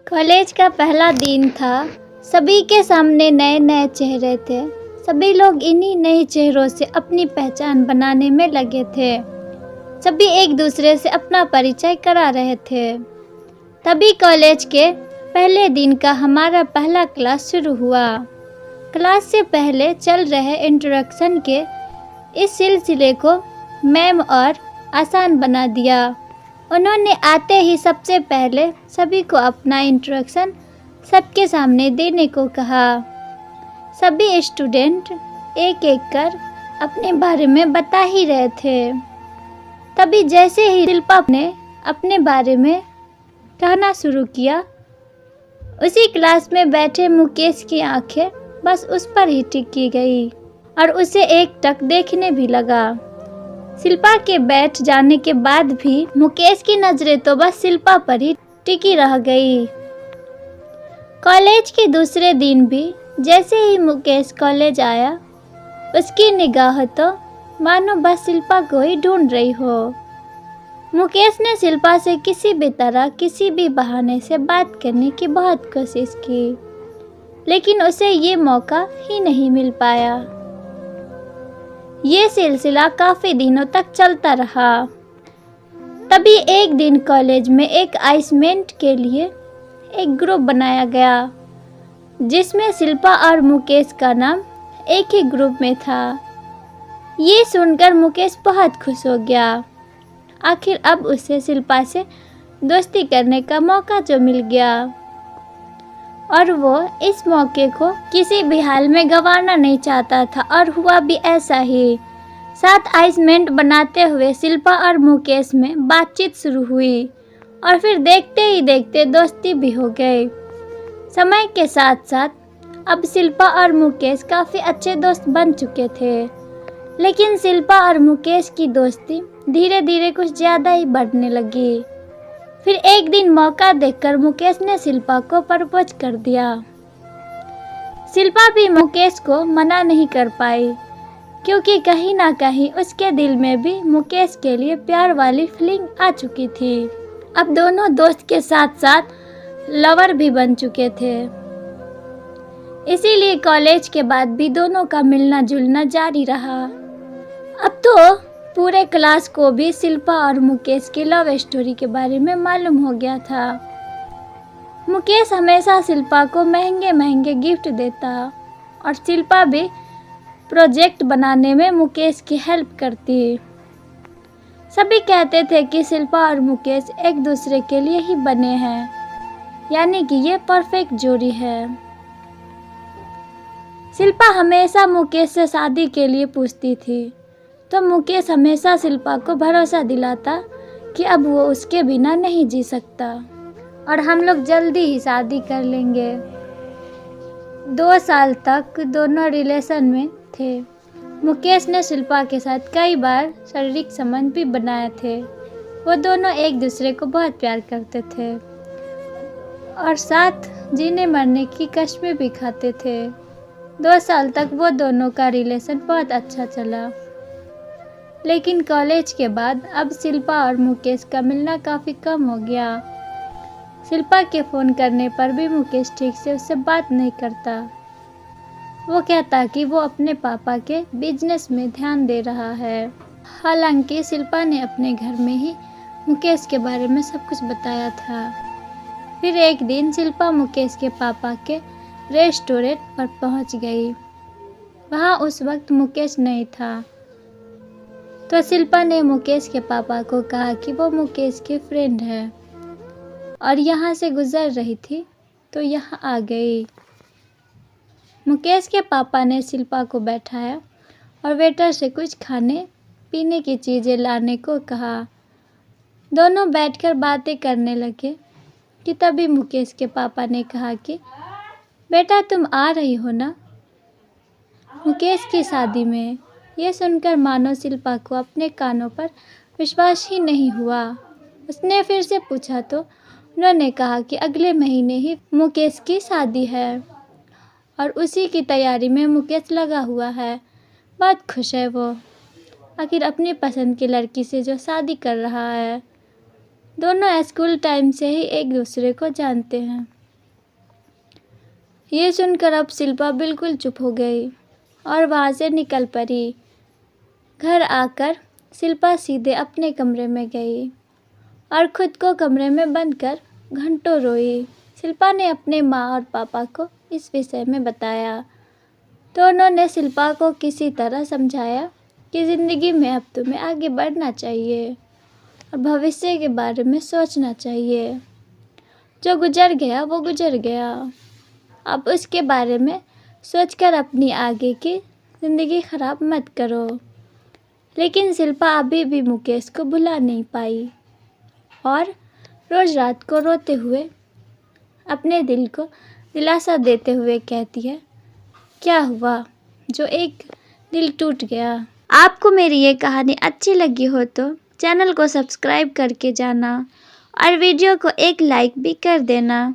College का पहला दिन था। सभी के सामने नए नए चेहरे थे। सभी लोग इन्हीं नए चेहरों से अपनी पहचान बनाने में लगे थे। सभी एक दूसरे से अपना परिचय करा रहे थे। तभी कॉलेज के पहले दिन का हमारा पहला क्लास शुरू हुआ। क्लास से पहले चल रहे इंट्रोडक्शन के इस सिलसिले को मैम और आसान बना दिया। उन्होंने आते ही सबसे पहले सभी को अपना इंट्रोडक्शन सबके सामने देने को कहा। सभी स्टूडेंट एक एक कर अपने बारे में बता ही रहे थे। तभी जैसे ही शिल्पा ने अपने बारे में कहना शुरू किया, उसी क्लास में बैठे मुकेश की आंखें बस उस पर ही टिकी गई और उसे एकटक देखने भी लगा। शिल्पा के बैठ जाने के बाद भी मुकेश की नज़रें तो बस शिल्पा पर ही टिकी रह गई। कॉलेज के दूसरे दिन भी जैसे ही मुकेश कॉलेज आया, उसकी निगाह तो मानो बस शिल्पा को ही ढूंढ रही हो। मुकेश ने शिल्पा से किसी भी तरह किसी भी बहाने से बात करने की बहुत कोशिश की, लेकिन उसे ये मौका ही नहीं मिल पाया। ये सिलसिला काफ़ी दिनों तक चलता रहा। तभी एक दिन कॉलेज में एक असाइनमेंट के लिए एक ग्रुप बनाया गया, जिसमें शिल्पा और मुकेश का नाम एक ही ग्रुप में था। ये सुनकर मुकेश बहुत खुश हो गया। आखिर अब उसे शिल्पा से दोस्ती करने का मौका जो मिल गया, और वो इस मौके को किसी भी हाल में गंवाना नहीं चाहता था, और हुआ भी ऐसा ही। साथ असाइनमेंट बनाते हुए शिल्पा और मुकेश में बातचीत शुरू हुई और फिर देखते ही देखते दोस्ती भी हो गई। समय के साथ साथ अब शिल्पा और मुकेश काफ़ी अच्छे दोस्त बन चुके थे, लेकिन शिल्पा और मुकेश की दोस्ती धीरे धीरे कुछ ज़्यादा ही बढ़ने लगी। फिर एक दिन मौका देखकर मुकेश ने शिल्पा को प्रपोज कर दिया। शिल्पा भी मुकेश को मना नहीं कर पाई, क्योंकि कहीं ना कहीं उसके दिल में भी मुकेश के लिए प्यार वाली फीलिंग आ चुकी थी। अब दोनों दोस्त के साथ साथ लवर भी बन चुके थे। इसीलिए कॉलेज के बाद भी दोनों का मिलना जुलना जारी रहा। अब तो पूरे क्लास को भी शिल्पा और मुकेश की लव स्टोरी के बारे में मालूम हो गया था। मुकेश हमेशा शिल्पा को महंगे महंगे गिफ्ट देता और शिल्पा भी प्रोजेक्ट बनाने में मुकेश की हेल्प करती। सभी कहते थे कि शिल्पा और मुकेश एक दूसरे के लिए ही बने हैं, यानी कि ये परफेक्ट जोड़ी है। शिल्पा हमेशा मुकेश से शादी के लिए पूछती थी, तो मुकेश हमेशा शिल्पा को भरोसा दिलाता कि अब वो उसके बिना नहीं जी सकता और हम लोग जल्दी ही शादी कर लेंगे। 2 साल तक दोनों रिलेशन में थे। मुकेश ने शिल्पा के साथ कई बार शारीरिक संबंध भी बनाए थे। वो दोनों एक दूसरे को बहुत प्यार करते थे और साथ जीने मरने की कस्में भी खाते थे। 2 साल तक वो दोनों का रिलेशन बहुत अच्छा चला, लेकिन कॉलेज के बाद अब शिल्पा और मुकेश का मिलना काफ़ी कम हो गया। शिल्पा के फ़ोन करने पर भी मुकेश ठीक से उससे बात नहीं करता। वो कहता कि वो अपने पापा के बिजनेस में ध्यान दे रहा है। हालांकि शिल्पा ने अपने घर में ही मुकेश के बारे में सब कुछ बताया था। फिर एक दिन शिल्पा मुकेश के पापा के रेस्टोरेंट पर पहुंच गई। वहां उस वक्त मुकेश नहीं था, तो शिल्पा ने मुकेश के पापा को कहा कि वो मुकेश के फ्रेंड है और यहाँ से गुजर रही थी, तो यहाँ आ गई। मुकेश के पापा ने शिल्पा को बैठाया और वेटर से कुछ खाने पीने की चीज़ें लाने को कहा। दोनों बैठकर बातें करने लगे कि तभी मुकेश के पापा ने कहा कि बेटा तुम आ रही हो ना मुकेश की शादी में। ये सुनकर मानो शिल्पा को अपने कानों पर विश्वास ही नहीं हुआ। उसने फिर से पूछा तो उन्होंने कहा कि अगले महीने ही मुकेश की शादी है और उसी की तैयारी में मुकेश लगा हुआ है। बहुत खुश है वो, आखिर अपनी पसंद की लड़की से जो शादी कर रहा है। दोनों स्कूल टाइम से ही एक दूसरे को जानते हैं। ये सुनकर अब शिल्पा बिल्कुल चुप हो गई और वहाँ से निकल पड़ी। घर आकर शिल्पा सीधे अपने कमरे में गई और खुद को कमरे में बंद कर घंटों रोई। शिल्पा ने अपने माँ और पापा को इस विषय में बताया तो उन्होंने शिल्पा को किसी तरह समझाया कि ज़िंदगी में अब तुम्हें आगे बढ़ना चाहिए और भविष्य के बारे में सोचना चाहिए। जो गुजर गया वो गुजर गया, अब उसके बारे में सोचकर अपनी आगे की ज़िंदगी ख़राब मत करो। लेकिन शिल्पा अभी भी मुकेश को भुला नहीं पाई और रोज़ रात को रोते हुए अपने दिल को दिलासा देते हुए कहती है, क्या हुआ जो एक दिल टूट गया। आपको मेरी ये कहानी अच्छी लगी हो तो चैनल को सब्सक्राइब करके जाना और वीडियो को एक लाइक भी कर देना।